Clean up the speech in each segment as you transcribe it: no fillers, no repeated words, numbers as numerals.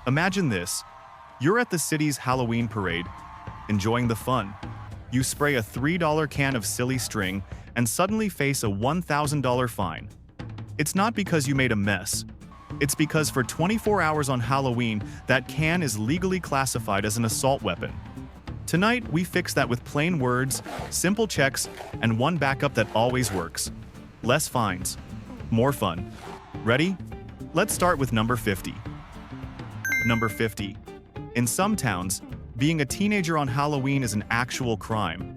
Imagine this. You're at the city's Halloween parade, enjoying the fun. You spray a $3 can of silly string and suddenly face a $1,000 fine. It's not because you made a mess. It's because for 24 hours on Halloween, that can is legally classified as an assault weapon. Tonight, we fix that with plain words, simple checks, and one backup that always works. Less fines. More fun. Ready? Let's start with number 50. Number 50. In some towns, being a teenager on Halloween is an actual crime.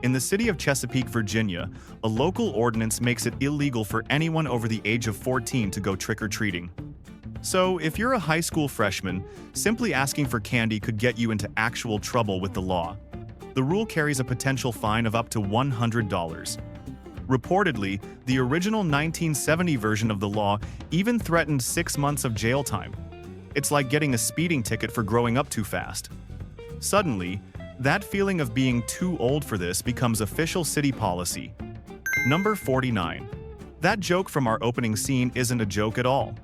In the city of Chesapeake, Virginia, a local ordinance makes it illegal for anyone over the age of 14 to go trick-or-treating. So, if you're a high school freshman, simply asking for candy could get you into actual trouble with the law. The rule carries a potential fine of up to $100. Reportedly, the original 1970 version of the law even threatened 6 months of jail time. It's like getting a speeding ticket for growing up too fast. Suddenly, that feeling of being too old for this becomes official city policy. Number 49. That joke from our opening scene isn't a joke at all.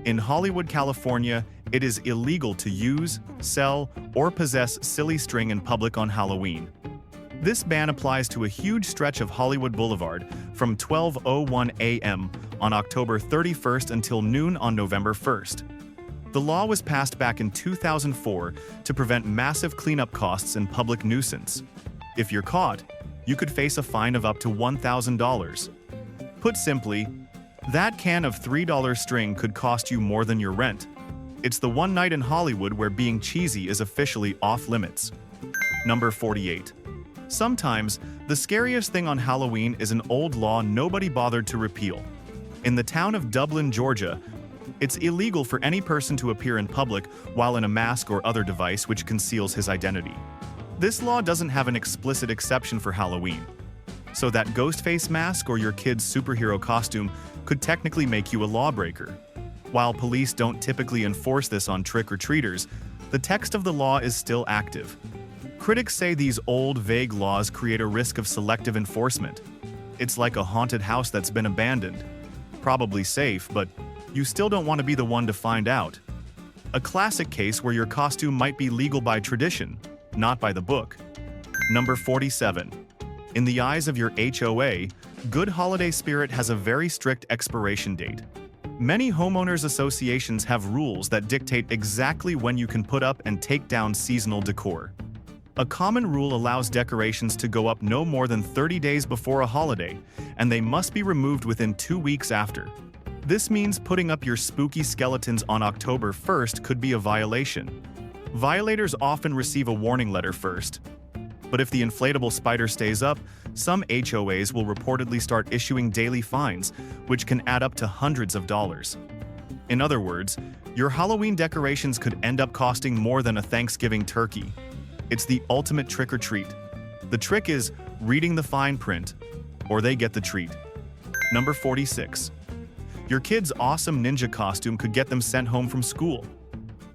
In Hollywood, California, it is illegal to use, sell, or possess silly string in public on Halloween. This ban applies to a huge stretch of Hollywood Boulevard from 12:01 a.m. on October 31st until noon on November 1st. The law was passed back in 2004 to prevent massive cleanup costs and public nuisance. If you're caught, you could face a fine of up to $1,000. Put simply, that can of $3 string could cost you more than your rent. It's the one night in Hollywood where being cheesy is officially off limits. Number 48. Sometimes, the scariest thing on Halloween is an old law nobody bothered to repeal. In the town of Dublin, Georgia, it's illegal for any person to appear in public while in a mask or other device which conceals his identity. This law doesn't have an explicit exception for Halloween. So that ghost face mask or your kid's superhero costume could technically make you a lawbreaker. While police don't typically enforce this on trick-or-treaters, the text of the law is still active. Critics say these old, vague laws create a risk of selective enforcement. It's like a haunted house that's been abandoned. Probably safe, but you still don't want to be the one to find out. A classic case where your costume might be legal by tradition, not by the book. Number 47. In the eyes of your HOA, good holiday spirit has a very strict expiration date. Many homeowners associations have rules that dictate exactly when you can put up and take down seasonal decor. A common rule allows decorations to go up no more than 30 days before a holiday, and they must be removed within 2 weeks after. This means putting up your spooky skeletons on October 1st could be a violation. Violators often receive a warning letter first. But if the inflatable spider stays up, some HOAs will reportedly start issuing daily fines, which can add up to hundreds of dollars. In other words, your Halloween decorations could end up costing more than a Thanksgiving turkey. It's the ultimate trick-or-treat. The trick is reading the fine print, or they get the treat. Number 46. Your kid's awesome ninja costume could get them sent home from school.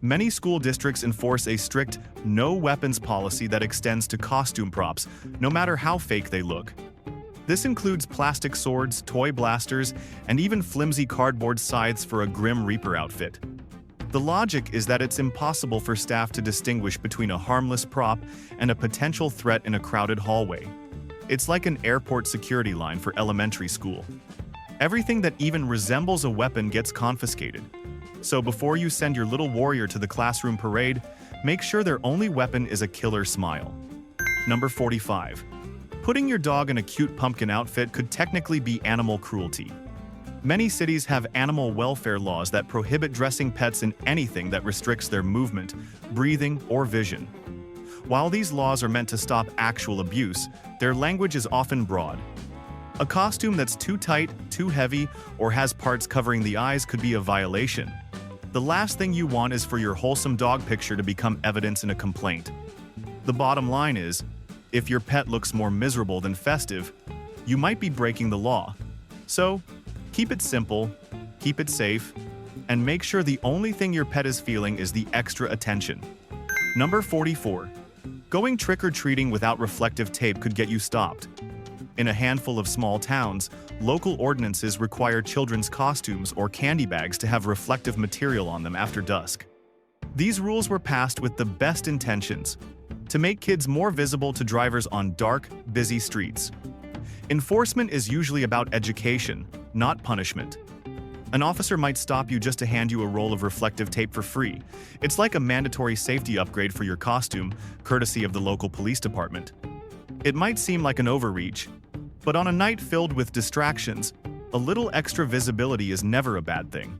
Many school districts enforce a strict no weapons policy that extends to costume props, no matter how fake they look. This includes plastic swords, toy blasters, and even flimsy cardboard scythes for a Grim Reaper outfit. The logic is that it's impossible for staff to distinguish between a harmless prop and a potential threat in a crowded hallway. It's like an airport security line for elementary school. Everything that even resembles a weapon gets confiscated. So before you send your little warrior to the classroom parade, make sure their only weapon is a killer smile. Number 45. Putting your dog in a cute pumpkin outfit could technically be animal cruelty. Many cities have animal welfare laws that prohibit dressing pets in anything that restricts their movement, breathing, or vision. While these laws are meant to stop actual abuse, their language is often broad. A costume that's too tight, too heavy, or has parts covering the eyes could be a violation. The last thing you want is for your wholesome dog picture to become evidence in a complaint. The bottom line is, if your pet looks more miserable than festive, you might be breaking the law. So, keep it simple, keep it safe, and make sure the only thing your pet is feeling is the extra attention. Number 44. Going trick-or-treating without reflective tape could get you stopped. In a handful of small towns, local ordinances require children's costumes or candy bags to have reflective material on them after dusk. These rules were passed with the best intentions, to make kids more visible to drivers on dark, busy streets. Enforcement is usually about education, not punishment. An officer might stop you just to hand you a roll of reflective tape for free. It's like a mandatory safety upgrade for your costume, courtesy of the local police department. It might seem like an overreach, but on a night filled with distractions, a little extra visibility is never a bad thing.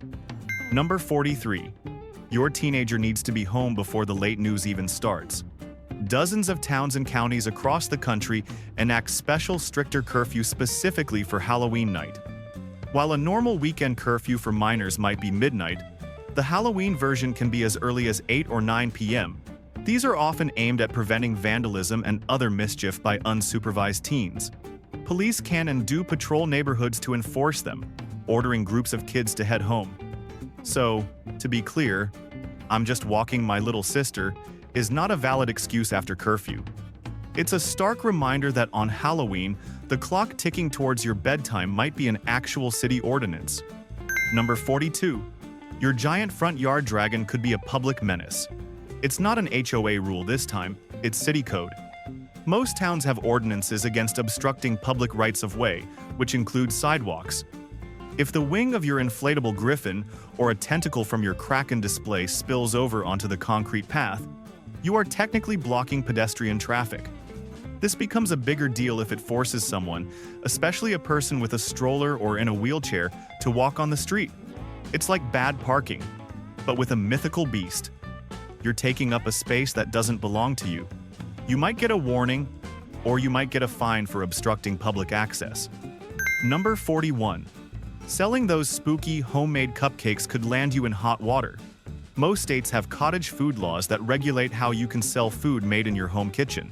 Number 43. Your teenager needs to be home before the late news even starts. Dozens of towns and counties across the country enact special, stricter curfew specifically for Halloween night. While a normal weekend curfew for minors might be midnight, the Halloween version can be as early as 8 or 9 p.m. These are often aimed at preventing vandalism and other mischief by unsupervised teens. Police can and do patrol neighborhoods to enforce them, ordering groups of kids to head home. So, to be clear, "I'm just walking my little sister" is not a valid excuse after curfew. It's a stark reminder that on Halloween, the clock ticking towards your bedtime might be an actual city ordinance. Number 42. Your giant front yard dragon could be a public menace. It's not an HOA rule this time, it's city code. Most towns have ordinances against obstructing public rights of way, which include sidewalks. If the wing of your inflatable griffin or a tentacle from your Kraken display spills over onto the concrete path, you are technically blocking pedestrian traffic. This becomes a bigger deal if it forces someone, especially a person with a stroller or in a wheelchair, to walk on the street. It's like bad parking, but with a mythical beast. You're taking up a space that doesn't belong to you. You might get a warning, or you might get a fine for obstructing public access. Number 41. Selling those spooky homemade cupcakes could land you in hot water. Most states have cottage food laws that regulate how you can sell food made in your home kitchen.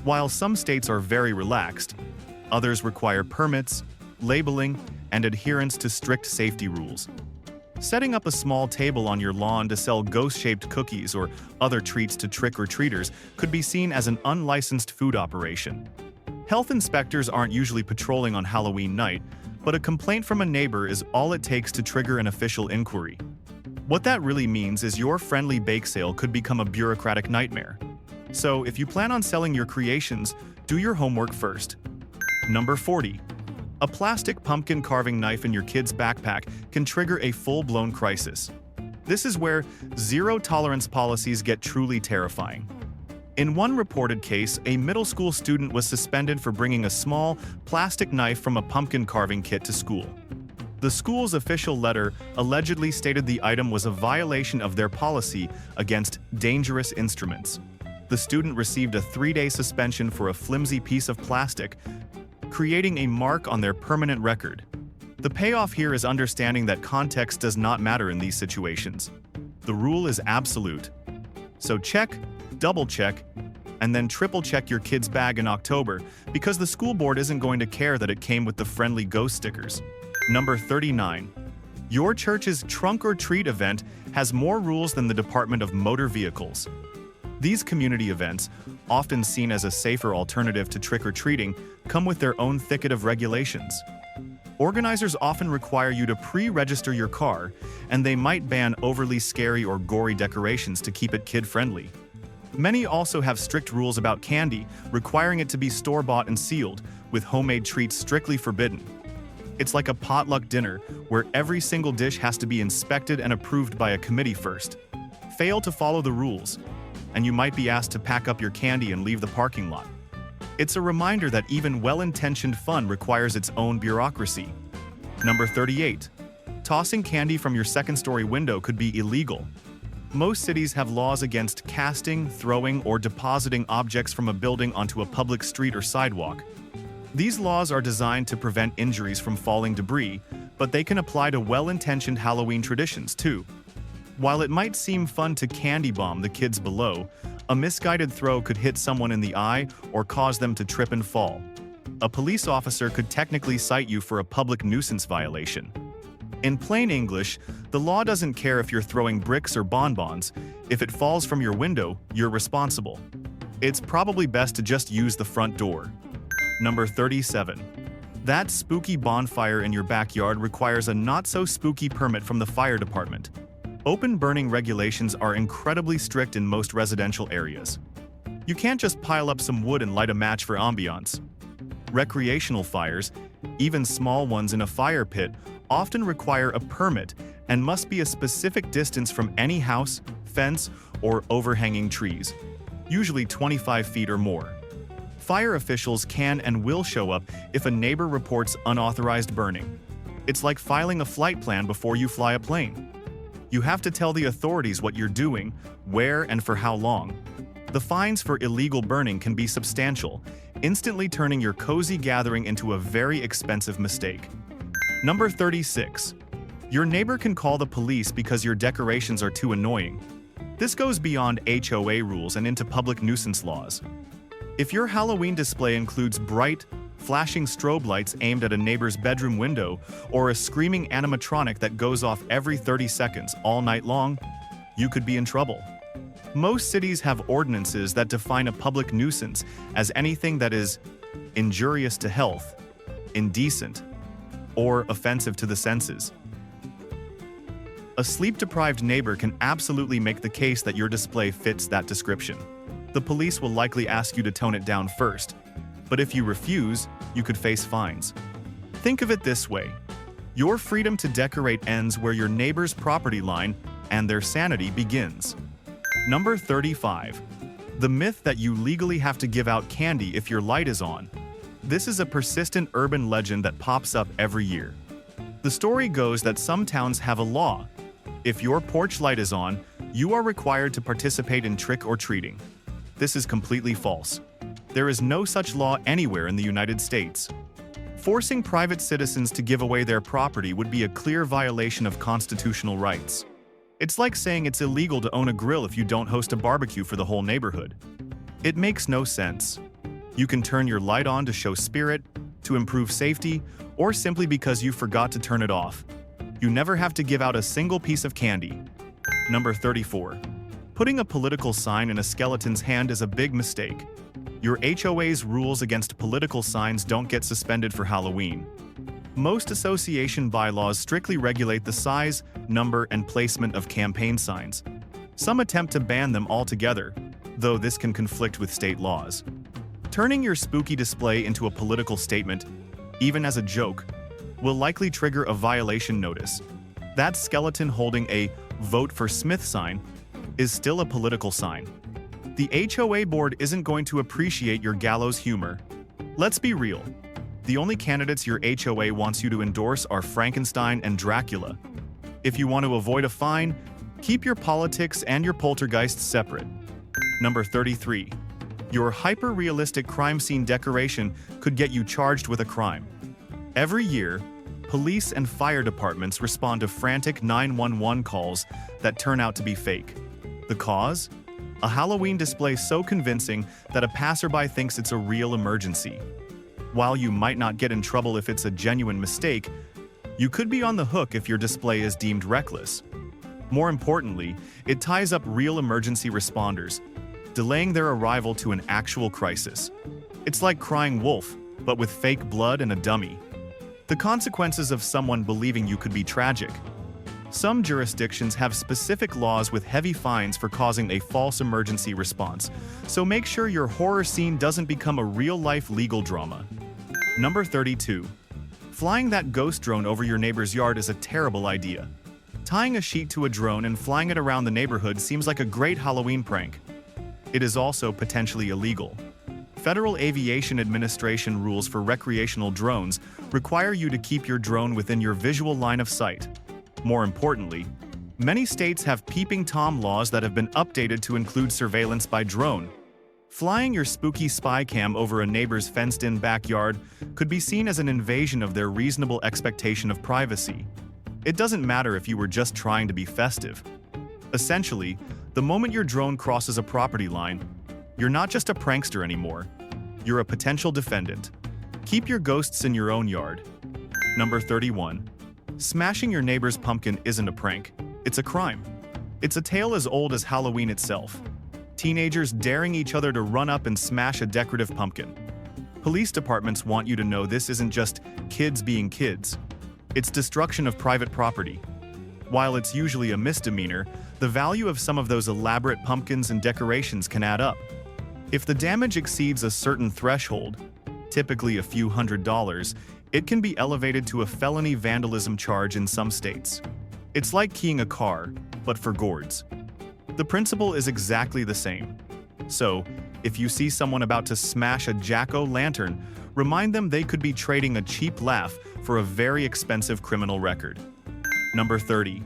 While some states are very relaxed, others require permits, labeling, and adherence to strict safety rules. Setting up a small table on your lawn to sell ghost-shaped cookies or other treats to trick-or-treaters could be seen as an unlicensed food operation. Health inspectors aren't usually patrolling on Halloween night, but a complaint from a neighbor is all it takes to trigger an official inquiry. What that really means is your friendly bake sale could become a bureaucratic nightmare. So, if you plan on selling your creations, do your homework first. Number 40. A plastic pumpkin carving knife in your kid's backpack can trigger a full-blown crisis. This is where zero-tolerance policies get truly terrifying. In one reported case, a middle school student was suspended for bringing a small, plastic knife from a pumpkin carving kit to school. The school's official letter allegedly stated the item was a violation of their policy against dangerous instruments. The student received a 3-day suspension for a flimsy piece of plastic, creating a mark on their permanent record. The payoff here is understanding that context does not matter in these situations. The rule is absolute. So check, double-check, and then triple-check your kid's bag in October, because the school board isn't going to care that it came with the friendly ghost stickers. Number 39. Your church's trunk or treat event has more rules than the Department of Motor Vehicles. These community events, often seen as a safer alternative to trick-or-treating, come with their own thicket of regulations. Organizers often require you to pre-register your car, and they might ban overly scary or gory decorations to keep it kid-friendly. Many also have strict rules about candy, requiring it to be store-bought and sealed, with homemade treats strictly forbidden. It's like a potluck dinner, where every single dish has to be inspected and approved by a committee first. Fail to follow the rules, and you might be asked to pack up your candy and leave the parking lot. It's a reminder that even well-intentioned fun requires its own bureaucracy. Number 38. Tossing candy from your second-story window could be illegal. Most cities have laws against casting, throwing, or depositing objects from a building onto a public street or sidewalk. These laws are designed to prevent injuries from falling debris, but they can apply to well-intentioned Halloween traditions too. While it might seem fun to candy bomb the kids below, a misguided throw could hit someone in the eye or cause them to trip and fall. A police officer could technically cite you for a public nuisance violation. In plain English, the law doesn't care if you're throwing bricks or bonbons. If it falls from your window, you're responsible. It's probably best to just use the front door. Number 37. That spooky bonfire in your backyard requires a not-so-spooky permit from the fire department. Open burning regulations are incredibly strict in most residential areas. You can't just pile up some wood and light a match for ambiance. Recreational fires, even small ones in a fire pit, often require a permit and must be a specific distance from any house, fence, or overhanging trees, usually 25 feet or more. Fire officials can and will show up if a neighbor reports unauthorized burning. It's like filing a flight plan before you fly a plane. You have to tell the authorities what you're doing, where, and for how long. The fines for illegal burning can be substantial, instantly turning your cozy gathering into a very expensive mistake. Number 36. Your neighbor can call the police because your decorations are too annoying. This goes beyond HOA rules and into public nuisance laws. If your Halloween display includes bright, flashing strobe lights aimed at a neighbor's bedroom window or a screaming animatronic that goes off every 30 seconds all night long, you could be in trouble. Most cities have ordinances that define a public nuisance as anything that is injurious to health, indecent, or offensive to the senses. A sleep-deprived neighbor can absolutely make the case that your display fits that description. The police will likely ask you to tone it down first, but if you refuse, you could face fines. Think of it this way: your freedom to decorate ends where your neighbor's property line and their sanity begins. Number 35. The myth that you legally have to give out candy if your light is on. This is a persistent urban legend that pops up every year. The story goes that some towns have a law. If your porch light is on, you are required to participate in trick or treating. This is completely false. There is no such law anywhere in the United States. Forcing private citizens to give away their property would be a clear violation of constitutional rights. It's like saying it's illegal to own a grill if you don't host a barbecue for the whole neighborhood. It makes no sense. You can turn your light on to show spirit, to improve safety, or simply because you forgot to turn it off. You never have to give out a single piece of candy. Number 34. Putting a political sign in a skeleton's hand is a big mistake. Your HOA's rules against political signs don't get suspended for Halloween. Most association bylaws strictly regulate the size, number, and placement of campaign signs. Some attempt to ban them altogether, though this can conflict with state laws. Turning your spooky display into a political statement, even as a joke, will likely trigger a violation notice. That skeleton holding a "Vote for Smith" sign is still a political sign. The HOA board isn't going to appreciate your gallows humor. Let's be real. The only candidates your HOA wants you to endorse are Frankenstein and Dracula. If you want to avoid a fine, keep your politics and your poltergeists separate. Number 33. Your hyper-realistic crime scene decoration could get you charged with a crime. Every year, police and fire departments respond to frantic 911 calls that turn out to be fake. The cause? A Halloween display so convincing that a passerby thinks it's a real emergency. While you might not get in trouble if it's a genuine mistake, you could be on the hook if your display is deemed reckless. More importantly, it ties up real emergency responders, delaying their arrival to an actual crisis. It's like crying wolf, but with fake blood and a dummy. The consequences of someone believing you could be tragic. Some jurisdictions have specific laws with heavy fines for causing a false emergency response, so make sure your horror scene doesn't become a real-life legal drama. Number 32. Flying that ghost drone over your neighbor's yard is a terrible idea. Tying a sheet to a drone and flying it around the neighborhood seems like a great Halloween prank. It is also potentially illegal. Federal Aviation Administration rules for recreational drones require you to keep your drone within your visual line of sight. More importantly, many states have peeping Tom laws that have been updated to include surveillance by drone. Flying your spooky spy cam over a neighbor's fenced-in backyard could be seen as an invasion of their reasonable expectation of privacy. It doesn't matter if you were just trying to be festive. Essentially, the moment your drone crosses a property line, you're not just a prankster anymore. You're a potential defendant. Keep your ghosts in your own yard. Number 31. Smashing your neighbor's pumpkin isn't a prank. It's a crime. It's a tale as old as Halloween itself. Teenagers daring each other to run up and smash a decorative pumpkin. Police departments want you to know this isn't just kids being kids. It's destruction of private property. While it's usually a misdemeanor, the value of some of those elaborate pumpkins and decorations can add up. If the damage exceeds a certain threshold, typically a few $100s, it can be elevated to a felony vandalism charge in some states. It's like keying a car, but for gourds. The principle is exactly the same. So, if you see someone about to smash a jack-o'-lantern, remind them they could be trading a cheap laugh for a very expensive criminal record. Number 30.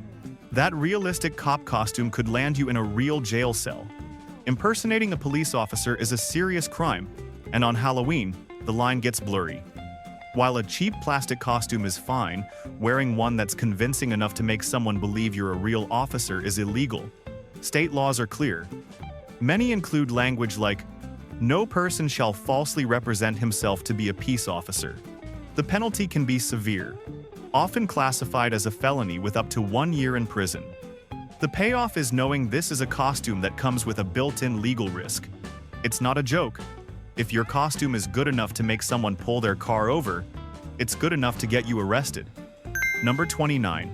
That realistic cop costume could land you in a real jail cell. Impersonating a police officer is a serious crime, and on Halloween, the line gets blurry. While a cheap plastic costume is fine, wearing one that's convincing enough to make someone believe you're a real officer is illegal. State laws are clear. Many include language like, "No person shall falsely represent himself to be a peace officer." The penalty can be severe, often classified as a felony with up to 1 year in prison. The payoff is knowing this is a costume that comes with a built-in legal risk. It's not a joke. If your costume is good enough to make someone pull their car over, it's good enough to get you arrested. Number 29.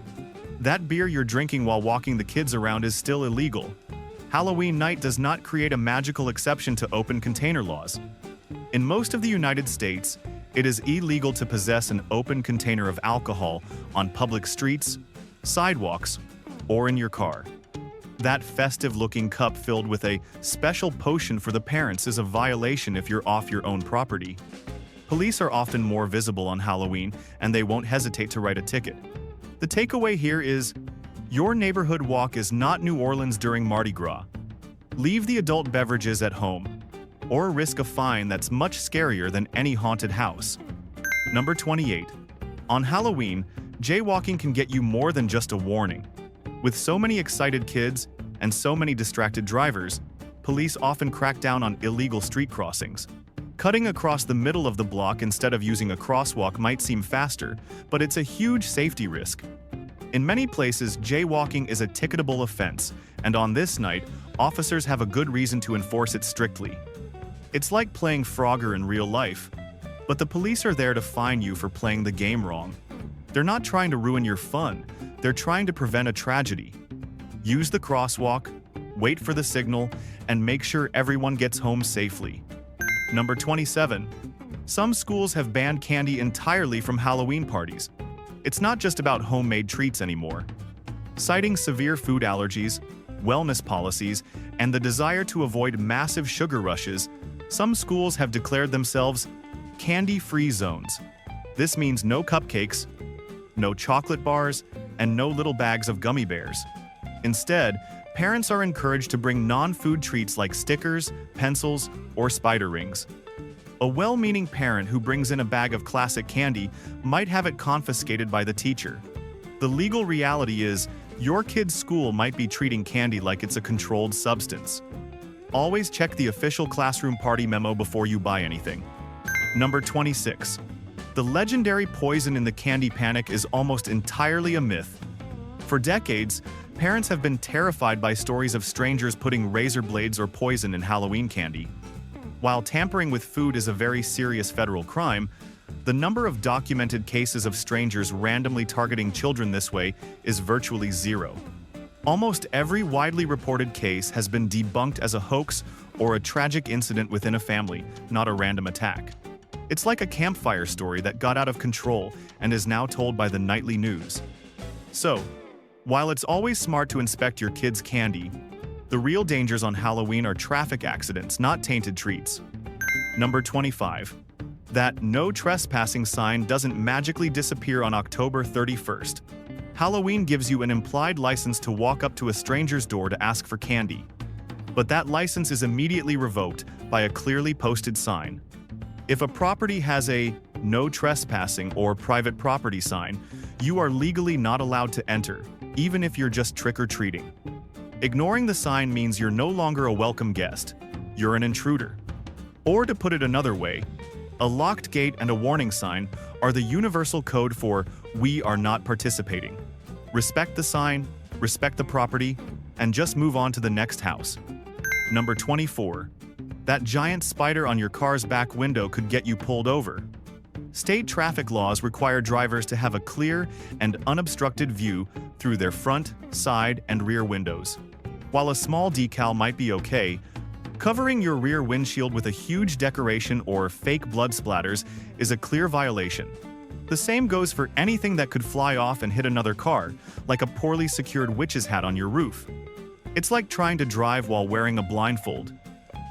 That beer you're drinking while walking the kids around is still illegal. Halloween night does not create a magical exception to open container laws. In most of the United States, it is illegal to possess an open container of alcohol on public streets, sidewalks, or in your car. That festive-looking cup filled with a special potion for the parents is a violation if you're off your own property. Police are often more visible on Halloween, and they won't hesitate to write a ticket. The takeaway here is, your neighborhood walk is not New Orleans during Mardi Gras. Leave the adult beverages at home, or risk a fine that's much scarier than any haunted house. Number 28. On Halloween, jaywalking can get you more than just a warning. With so many excited kids and so many distracted drivers, police often crack down on illegal street crossings. Cutting across the middle of the block instead of using a crosswalk might seem faster, but it's a huge safety risk. In many places, jaywalking is a ticketable offense, and on this night, officers have a good reason to enforce it strictly. It's like playing Frogger in real life, but the police are there to fine you for playing the game wrong. They're not trying to ruin your fun, they're trying to prevent a tragedy. Use the crosswalk, wait for the signal, and make sure everyone gets home safely. Number 27. Some schools have banned candy entirely from Halloween parties. It's not just about homemade treats anymore. Citing severe food allergies, wellness policies, and the desire to avoid massive sugar rushes, some schools have declared themselves candy-free zones. This means no cupcakes, no chocolate bars, and no little bags of gummy bears. Instead, parents are encouraged to bring non-food treats like stickers, pencils, or spider rings. A well-meaning parent who brings in a bag of classic candy might have it confiscated by the teacher. The legal reality is, your kid's school might be treating candy like it's a controlled substance. Always check the official classroom party memo before you buy anything. Number 26. The legendary poison in the candy panic is almost entirely a myth. For decades, parents have been terrified by stories of strangers putting razor blades or poison in Halloween candy. While tampering with food is a very serious federal crime, the number of documented cases of strangers randomly targeting children this way is virtually zero. Almost every widely reported case has been debunked as a hoax or a tragic incident within a family, not a random attack. It's like a campfire story that got out of control and is now told by the nightly news. So, while it's always smart to inspect your kids' candy, the real dangers on Halloween are traffic accidents, not tainted treats. Number 25. That no trespassing sign doesn't magically disappear on October 31st. Halloween gives you an implied license to walk up to a stranger's door to ask for candy. But that license is immediately revoked by a clearly posted sign. If a property has a no trespassing or private property sign, you are legally not allowed to enter, even if you're just trick-or-treating. Ignoring the sign means you're no longer a welcome guest, you're an intruder. Or to put it another way, a locked gate and a warning sign are the universal code for "we are not participating." Respect the sign, respect the property, and just move on to the next house. Number 24. That giant spider on your car's back window could get you pulled over. State traffic laws require drivers to have a clear and unobstructed view through their front, side, and rear windows. While a small decal might be okay, covering your rear windshield with a huge decoration or fake blood splatters is a clear violation. The same goes for anything that could fly off and hit another car, like a poorly secured witch's hat on your roof. It's like trying to drive while wearing a blindfold.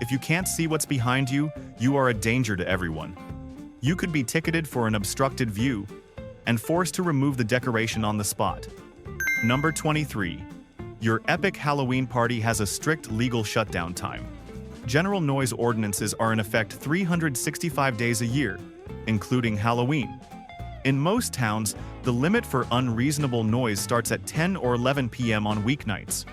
If you can't see what's behind you, you are a danger to everyone. You could be ticketed for an obstructed view and forced to remove the decoration on the spot. Number 23. Your epic Halloween party has a strict legal shutdown time. General noise ordinances are in effect 365 days a year, including Halloween. In most towns, the limit for unreasonable noise starts at 10 or 11 p.m. on weeknights.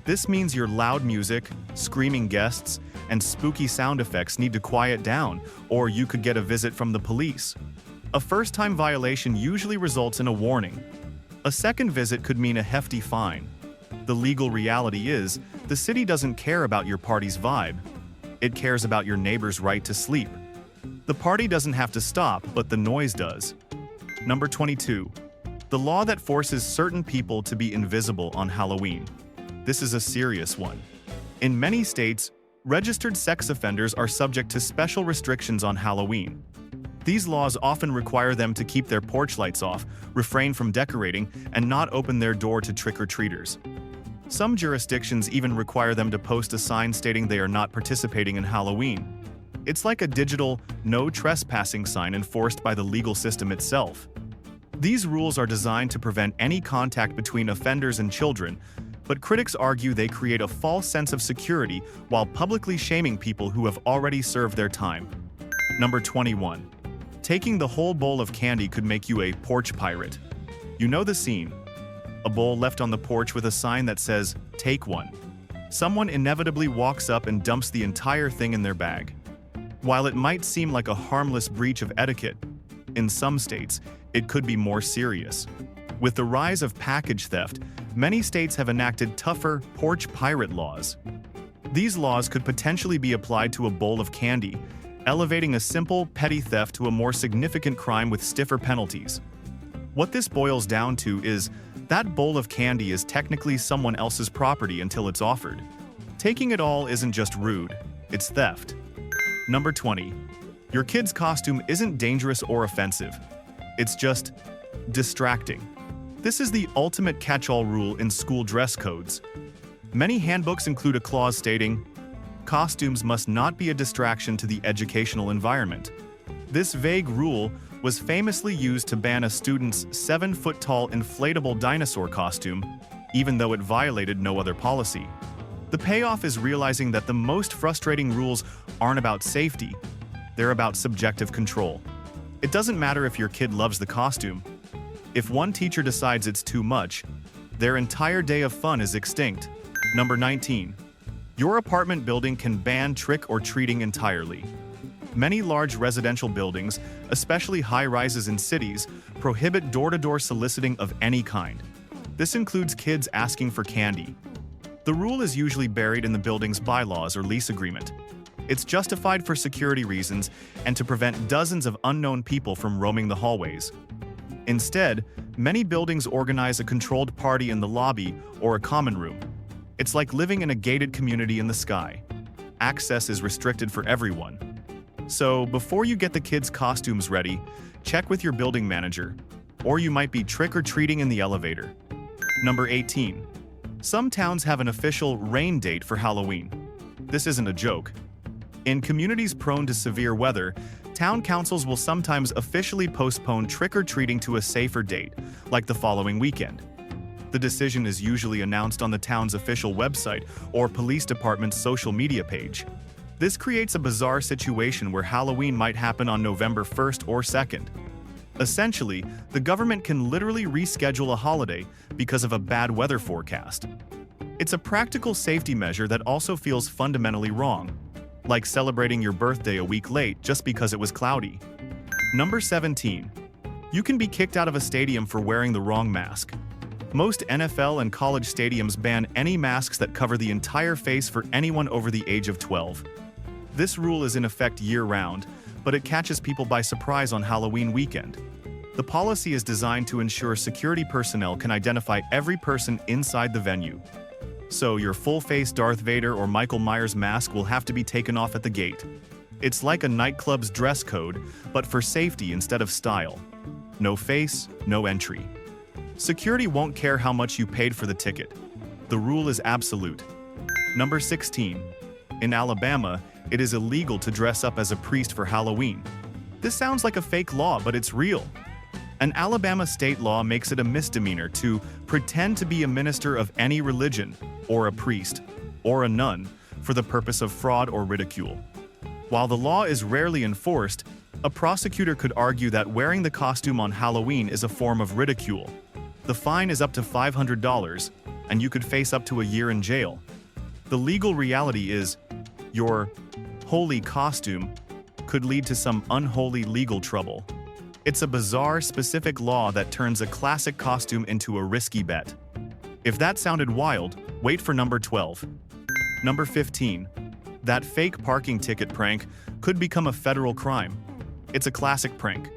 This means your loud music, screaming guests, and spooky sound effects need to quiet down, or you could get a visit from the police. A first-time violation usually results in a warning. A second visit could mean a hefty fine. The legal reality is, the city doesn't care about your party's vibe. It cares about your neighbor's right to sleep. The party doesn't have to stop, but the noise does. Number 22. The law that forces certain people to be invisible on Halloween. This is a serious one. In many states, registered sex offenders are subject to special restrictions on Halloween. These laws often require them to keep their porch lights off, refrain from decorating, and not open their door to trick-or-treaters. Some jurisdictions even require them to post a sign stating they are not participating in Halloween. It's like a digital "no trespassing" sign enforced by the legal system itself. These rules are designed to prevent any contact between offenders and children, but critics argue they create a false sense of security while publicly shaming people who have already served their time. Number 21. Taking the whole bowl of candy could make you a porch pirate. You know the scene. A bowl left on the porch with a sign that says, "Take one." Someone inevitably walks up and dumps the entire thing in their bag. While it might seem like a harmless breach of etiquette, in some states, it could be more serious. With the rise of package theft, many states have enacted tougher porch pirate laws. These laws could potentially be applied to a bowl of candy, elevating a simple, petty theft to a more significant crime with stiffer penalties. What this boils down to is that bowl of candy is technically someone else's property until it's offered. Taking it all isn't just rude, it's theft. Number 20. Your kid's costume isn't dangerous or offensive. It's just distracting. This is the ultimate catch-all rule in school dress codes. Many handbooks include a clause stating, "Costumes must not be a distraction to the educational environment." This vague rule was famously used to ban a student's 7-foot-tall inflatable dinosaur costume, even though it violated no other policy. The payoff is realizing that the most frustrating rules aren't about safety, they're about subjective control. It doesn't matter if your kid loves the costume. If one teacher decides it's too much, their entire day of fun is extinct. Number 19. Your apartment building can ban trick-or-treating entirely. Many large residential buildings, especially high-rises in cities, prohibit door-to-door soliciting of any kind. This includes kids asking for candy. The rule is usually buried in the building's bylaws or lease agreement. It's justified for security reasons and to prevent dozens of unknown people from roaming the hallways. Instead, many buildings organize a controlled party in the lobby or a common room. It's like living in a gated community in the sky. Access is restricted for everyone. So, before you get the kids' costumes ready, check with your building manager, or you might be trick-or-treating in the elevator. Number 18. Some towns have an official rain date for Halloween. This isn't a joke. In communities prone to severe weather, town councils will sometimes officially postpone trick-or-treating to a safer date, like the following weekend. The decision is usually announced on the town's official website or police department's social media page. This creates a bizarre situation where Halloween might happen on November 1st or 2nd. Essentially, the government can literally reschedule a holiday because of a bad weather forecast. It's a practical safety measure that also feels fundamentally wrong, like celebrating your birthday a week late just because it was cloudy. Number 17. You can be kicked out of a stadium for wearing the wrong mask. Most NFL and college stadiums ban any masks that cover the entire face for anyone over the age of 12. This rule is in effect year-round, but it catches people by surprise on Halloween weekend. The policy is designed to ensure security personnel can identify every person inside the venue. So your full-face Darth Vader or Michael Myers mask will have to be taken off at the gate. It's like a nightclub's dress code, but for safety instead of style. No face, no entry. Security won't care how much you paid for the ticket. The rule is absolute. Number 16. In Alabama, it is illegal to dress up as a priest for Halloween. This sounds like a fake law, but it's real. An Alabama state law makes it a misdemeanor to pretend to be a minister of any religion, or a priest, or a nun, for the purpose of fraud or ridicule. While the law is rarely enforced, a prosecutor could argue that wearing the costume on Halloween is a form of ridicule. The fine is up to $500, and you could face up to a year in jail. The legal reality is, your holy costume could lead to some unholy legal trouble. It's a bizarre, specific law that turns a classic costume into a risky bet. If that sounded wild, wait for number 12. Number 15. That fake parking ticket prank could become a federal crime. It's a classic prank,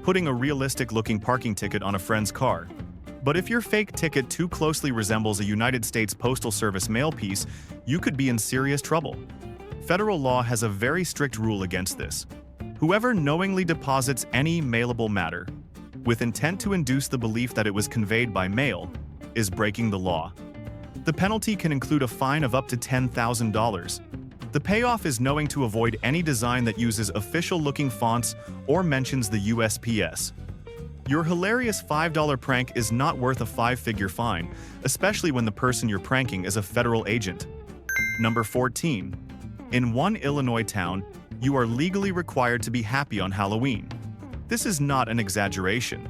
putting a realistic-looking parking ticket on a friend's car. But if your fake ticket too closely resembles a United States Postal Service mail piece, you could be in serious trouble. Federal law has a very strict rule against this. Whoever knowingly deposits any mailable matter, with intent to induce the belief that it was conveyed by mail, is breaking the law. The penalty can include a fine of up to $10,000. The payoff is knowing to avoid any design that uses official-looking fonts or mentions the USPS. Your hilarious $5 prank is not worth a five-figure fine, especially when the person you're pranking is a federal agent. Number 14. In one Illinois town, you are legally required to be happy on Halloween. This is not an exaggeration.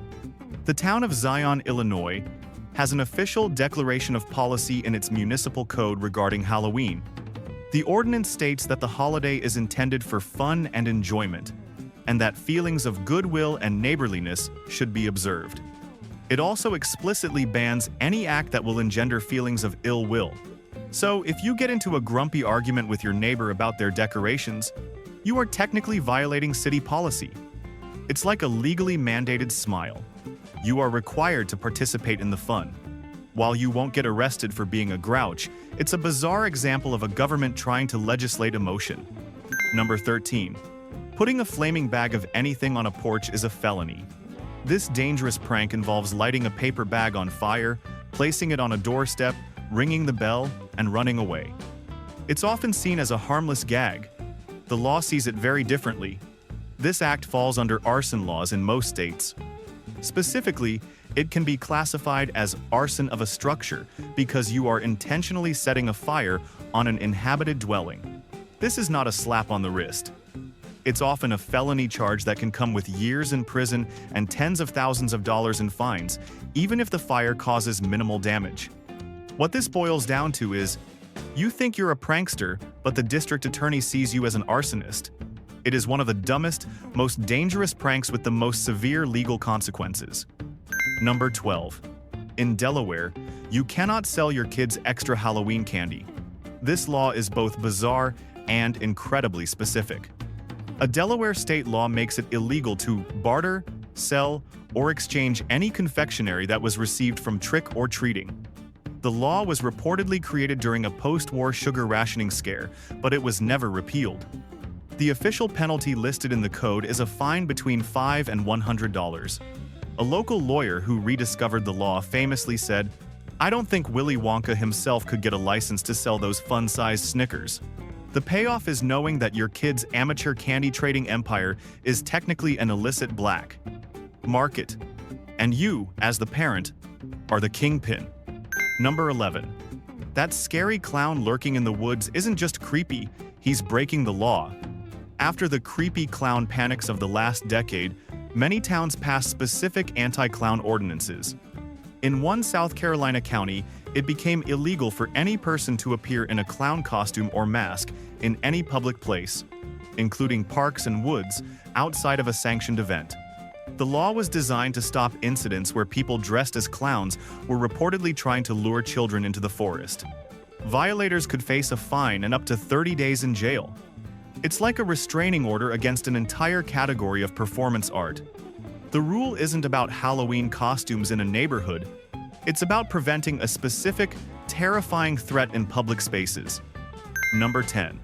The town of Zion, Illinois, has an official declaration of policy in its municipal code regarding Halloween. The ordinance states that the holiday is intended for fun and enjoyment, and that feelings of goodwill and neighborliness should be observed. It also explicitly bans any act that will engender feelings of ill will. So, if you get into a grumpy argument with your neighbor about their decorations, you are technically violating city policy. It's like a legally mandated smile. You are required to participate in the fun. While you won't get arrested for being a grouch, it's a bizarre example of a government trying to legislate emotion. Number 13. Putting a flaming bag of anything on a porch is a felony. This dangerous prank involves lighting a paper bag on fire, placing it on a doorstep, ringing the bell, and running away. It's often seen as a harmless gag. The law sees it very differently. This act falls under arson laws in most states. Specifically, it can be classified as arson of a structure because you are intentionally setting a fire on an inhabited dwelling. This is not a slap on the wrist. It's often a felony charge that can come with years in prison and tens of thousands of dollars in fines, even if the fire causes minimal damage. What this boils down to is, you think you're a prankster, but the district attorney sees you as an arsonist. It is one of the dumbest, most dangerous pranks with the most severe legal consequences. Number 12. In Delaware, you cannot sell your kids extra Halloween candy. This law is both bizarre and incredibly specific. A Delaware state law makes it illegal to barter, sell, or exchange any confectionery that was received from trick-or-treating. The law was reportedly created during a post-war sugar rationing scare, but it was never repealed. The official penalty listed in the code is a fine between $5 and $100. A local lawyer who rediscovered the law famously said, "I don't think Willy Wonka himself could get a license to sell those fun-sized Snickers." The payoff is knowing that your kid's amateur candy trading empire is technically an illicit black market, and you, as the parent, are the kingpin. Number 11. That scary clown lurking in the woods isn't just creepy, he's breaking the law. After the creepy clown panics of the last decade, many towns passed specific anti-clown ordinances. In one South Carolina county, it became illegal for any person to appear in a clown costume or mask in any public place, including parks and woods, outside of a sanctioned event. The law was designed to stop incidents where people dressed as clowns were reportedly trying to lure children into the forest. Violators could face a fine and up to 30 days in jail. It's like a restraining order against an entire category of performance art. The rule isn't about Halloween costumes in a neighborhood. It's about preventing a specific, terrifying threat in public spaces. Number 10.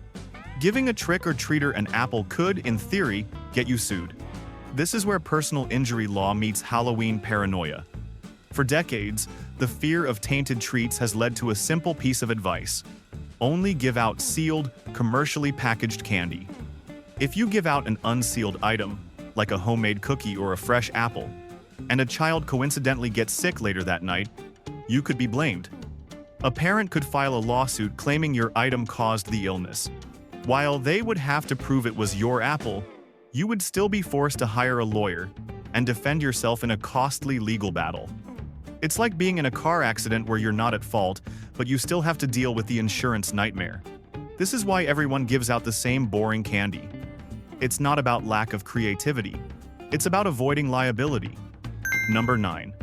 Giving a trick-or-treater an apple could, in theory, get you sued. This is where personal injury law meets Halloween paranoia. For decades, the fear of tainted treats has led to a simple piece of advice: only give out sealed, commercially packaged candy. If you give out an unsealed item, like a homemade cookie or a fresh apple, and a child coincidentally gets sick later that night, you could be blamed. A parent could file a lawsuit claiming your item caused the illness. While they would have to prove it was your apple, you would still be forced to hire a lawyer and defend yourself in a costly legal battle. It's like being in a car accident where you're not at fault, but you still have to deal with the insurance nightmare. This is why everyone gives out the same boring candy. It's not about lack of creativity. It's about avoiding liability. Number 9.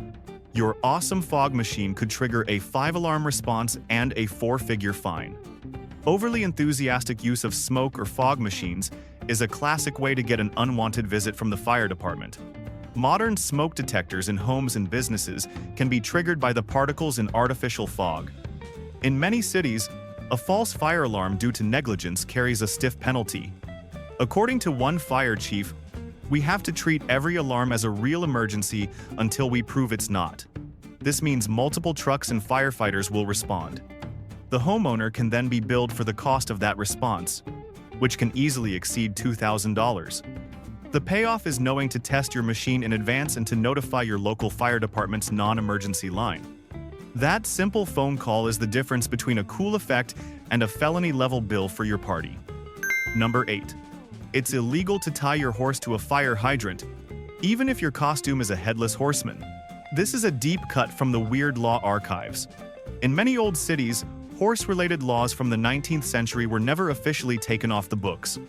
Your awesome fog machine could trigger a 5-alarm response and a 4-figure fine. Overly enthusiastic use of smoke or fog machines is a classic way to get an unwanted visit from the fire department. Modern smoke detectors in homes and businesses can be triggered by the particles in artificial fog. In many cities, a false fire alarm due to negligence carries a stiff penalty. According to one fire chief, we have to treat every alarm as a real emergency until we prove it's not. This means multiple trucks and firefighters will respond. The homeowner can then be billed for the cost of that response, which can easily exceed $2,000. The payoff is knowing to test your machine in advance and to notify your local fire department's non-emergency line. That simple phone call is the difference between a cool effect and a felony-level bill for your party. Number 8. It's illegal to tie your horse to a fire hydrant, even if your costume is a headless horseman. This is a deep cut from the weird law archives. In many old cities, horse-related laws from the 19th century were never officially taken off the books.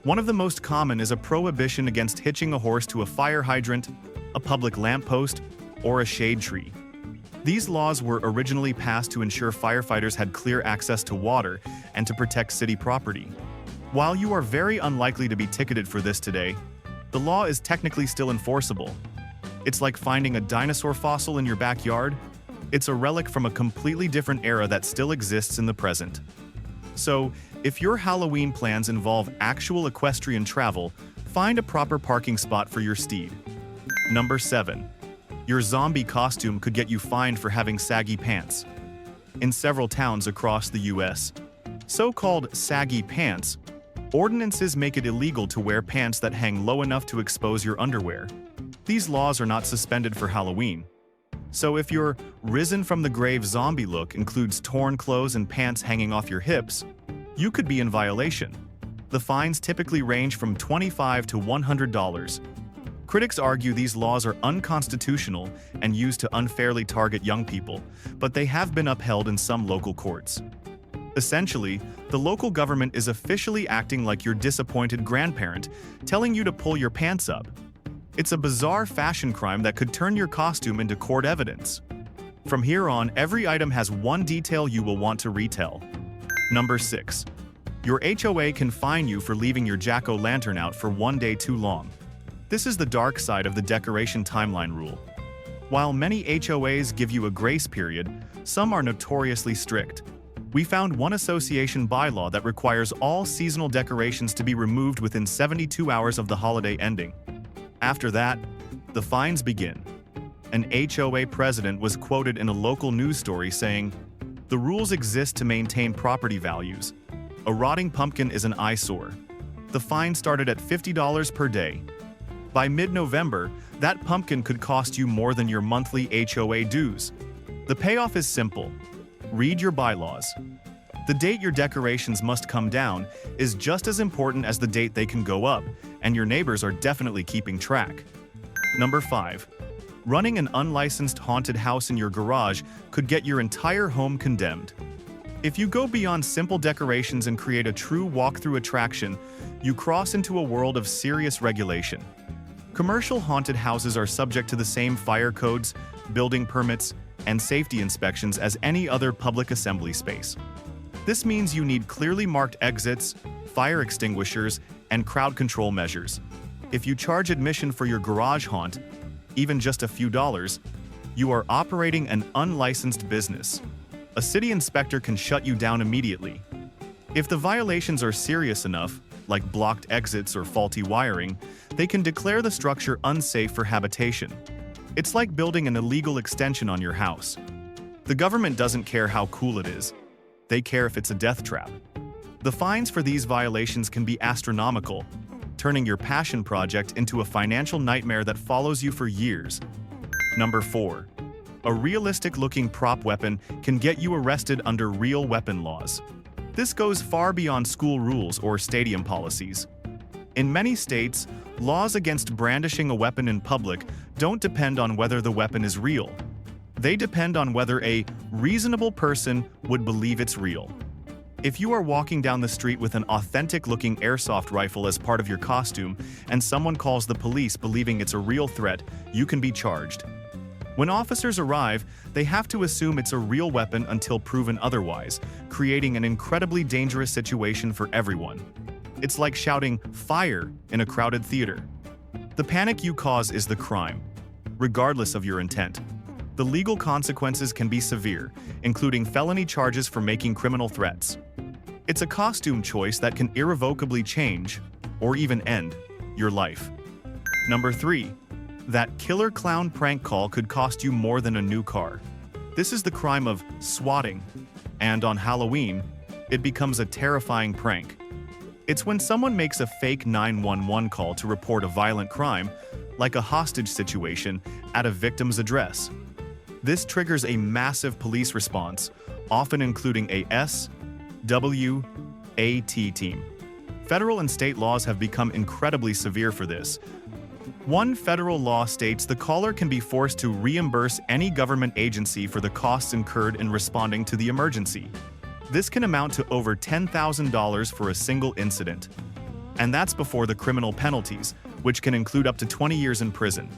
One of the most common is a prohibition against hitching a horse to a fire hydrant, a public lamppost, or a shade tree. These laws were originally passed to ensure firefighters had clear access to water and to protect city property. While you are very unlikely to be ticketed for this today, the law is technically still enforceable. It's like finding a dinosaur fossil in your backyard. It's a relic from a completely different era that still exists in the present. So, if your Halloween plans involve actual equestrian travel, find a proper parking spot for your steed. Number 7. Your zombie costume could get you fined for having saggy pants. In several towns across the US, so-called saggy pants ordinances make it illegal to wear pants that hang low enough to expose your underwear. These laws are not suspended for Halloween. So if your risen from the grave zombie look includes torn clothes and pants hanging off your hips, you could be in violation. The fines typically range from $25 to $100. Critics argue these laws are unconstitutional and used to unfairly target young people, but they have been upheld in some local courts. Essentially, the local government is officially acting like your disappointed grandparent, telling you to pull your pants up. It's a bizarre fashion crime that could turn your costume into court evidence. From here on, every item has one detail you will want to retell. Number 6. Your HOA can fine you for leaving your jack-o'-lantern out for one day too long. This is the dark side of the decoration timeline rule. While many HOAs give you a grace period, some are notoriously strict. We found one association bylaw that requires all seasonal decorations to be removed within 72 hours of the holiday ending. After that, the fines begin. An HOA president was quoted in a local news story saying, "The rules exist to maintain property values. A rotting pumpkin is an eyesore." The fine started at $50 per day. By mid-November, that pumpkin could cost you more than your monthly HOA dues. The payoff is simple. Read your bylaws. The date your decorations must come down is just as important as the date they can go up, and your neighbors are definitely keeping track. Number 5. Running an unlicensed haunted house in your garage could get your entire home condemned. If you go beyond simple decorations and create a true walk-through attraction, you cross into a world of serious regulation. Commercial haunted houses are subject to the same fire codes, building permits, and safety inspections as any other public assembly space. This means you need clearly marked exits, fire extinguishers, and crowd control measures. If you charge admission for your garage haunt, even just a few dollars, you are operating an unlicensed business. A city inspector can shut you down immediately. If the violations are serious enough, like blocked exits or faulty wiring, they can declare the structure unsafe for habitation. It's like building an illegal extension on your house. The government doesn't care how cool it is. They care if it's a death trap. The fines for these violations can be astronomical, turning your passion project into a financial nightmare that follows you for years. Number 4. A realistic-looking prop weapon can get you arrested under real weapon laws. This goes far beyond school rules or stadium policies. In many states, laws against brandishing a weapon in public don't depend on whether the weapon is real. They depend on whether a reasonable person would believe it's real. If you are walking down the street with an authentic-looking airsoft rifle as part of your costume and someone calls the police believing it's a real threat, you can be charged. When officers arrive, they have to assume it's a real weapon until proven otherwise, creating an incredibly dangerous situation for everyone. It's like shouting "fire" in a crowded theater. The panic you cause is the crime, regardless of your intent. The legal consequences can be severe, including felony charges for making criminal threats. It's a costume choice that can irrevocably change, or even end, your life. Number 3. That killer clown prank call could cost you more than a new car. This is the crime of swatting, and on Halloween, it becomes a terrifying prank. It's when someone makes a fake 911 call to report a violent crime, like a hostage situation, at a victim's address. This triggers a massive police response, often including a SWAT team. Federal and state laws have become incredibly severe for this. One federal law states the caller can be forced to reimburse any government agency for the costs incurred in responding to the emergency. This can amount to over $10,000 for a single incident. And that's before the criminal penalties, which can include up to 20 years in prison.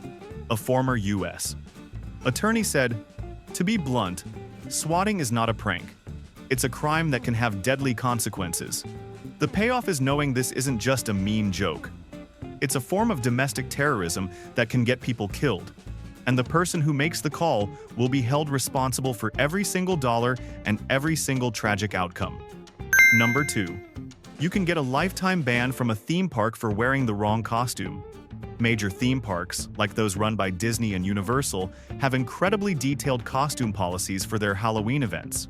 A former U.S. attorney said, "To be blunt, swatting is not a prank. It's a crime that can have deadly consequences. The payoff is knowing this isn't just a mean joke. It's a form of domestic terrorism that can get people killed. And the person who makes the call will be held responsible for every single dollar and every single tragic outcome." Number 2. You can get a lifetime ban from a theme park for wearing the wrong costume. Major theme parks, like those run by Disney and Universal, have incredibly detailed costume policies for their Halloween events.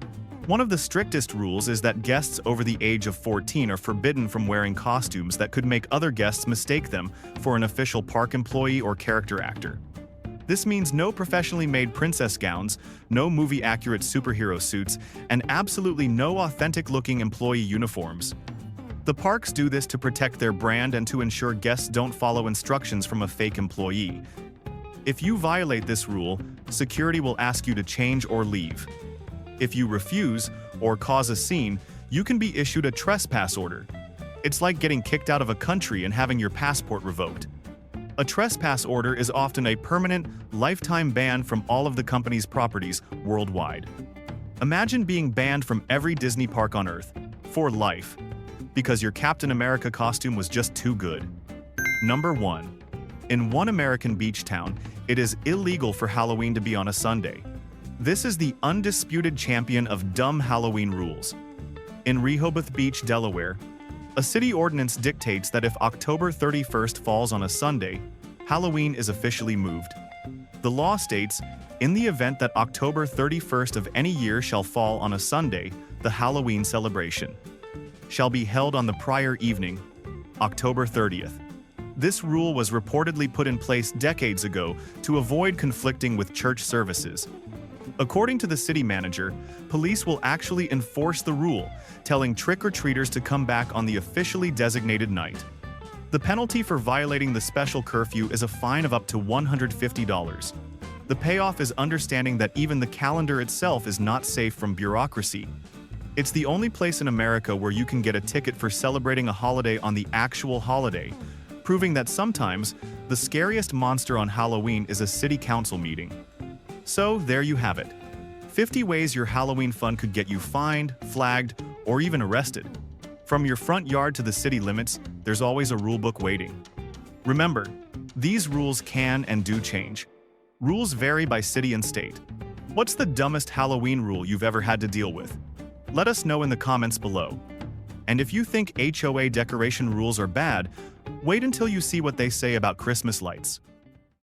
One of the strictest rules is that guests over the age of 14 are forbidden from wearing costumes that could make other guests mistake them for an official park employee or character actor. This means no professionally made princess gowns, no movie-accurate superhero suits, and absolutely no authentic-looking employee uniforms. The parks do this to protect their brand and to ensure guests don't follow instructions from a fake employee. If you violate this rule, security will ask you to change or leave. If you refuse or cause a scene, you can be issued a trespass order. It's like getting kicked out of a country and having your passport revoked. A trespass order is often a permanent, lifetime ban from all of the company's properties worldwide. Imagine being banned from every Disney park on Earth, for life, because your Captain America costume was just too good. Number 1. In one American beach town, it is illegal for Halloween to be on a Sunday. This is the undisputed champion of dumb Halloween rules. In Rehoboth Beach, Delaware, a city ordinance dictates that if October 31st falls on a Sunday, Halloween is officially moved. The law states, in the event that October 31st of any year shall fall on a Sunday, the Halloween celebration shall be held on the prior evening, October 30th. This rule was reportedly put in place decades ago to avoid conflicting with church services. According to the city manager, police will actually enforce the rule, telling trick-or-treaters to come back on the officially designated night. The penalty for violating the special curfew is a fine of up to $150. The payoff is understanding that even the calendar itself is not safe from bureaucracy. It's the only place in America where you can get a ticket for celebrating a holiday on the actual holiday, proving that sometimes the scariest monster on Halloween is a city council meeting. So there you have it. 50 ways your Halloween fun could get you fined, flagged, or even arrested. From your front yard to the city limits, there's always a rulebook waiting. Remember, these rules can and do change. Rules vary by city and state. What's the dumbest Halloween rule you've ever had to deal with? Let us know in the comments below. And if you think HOA decoration rules are bad, wait until you see what they say about Christmas lights.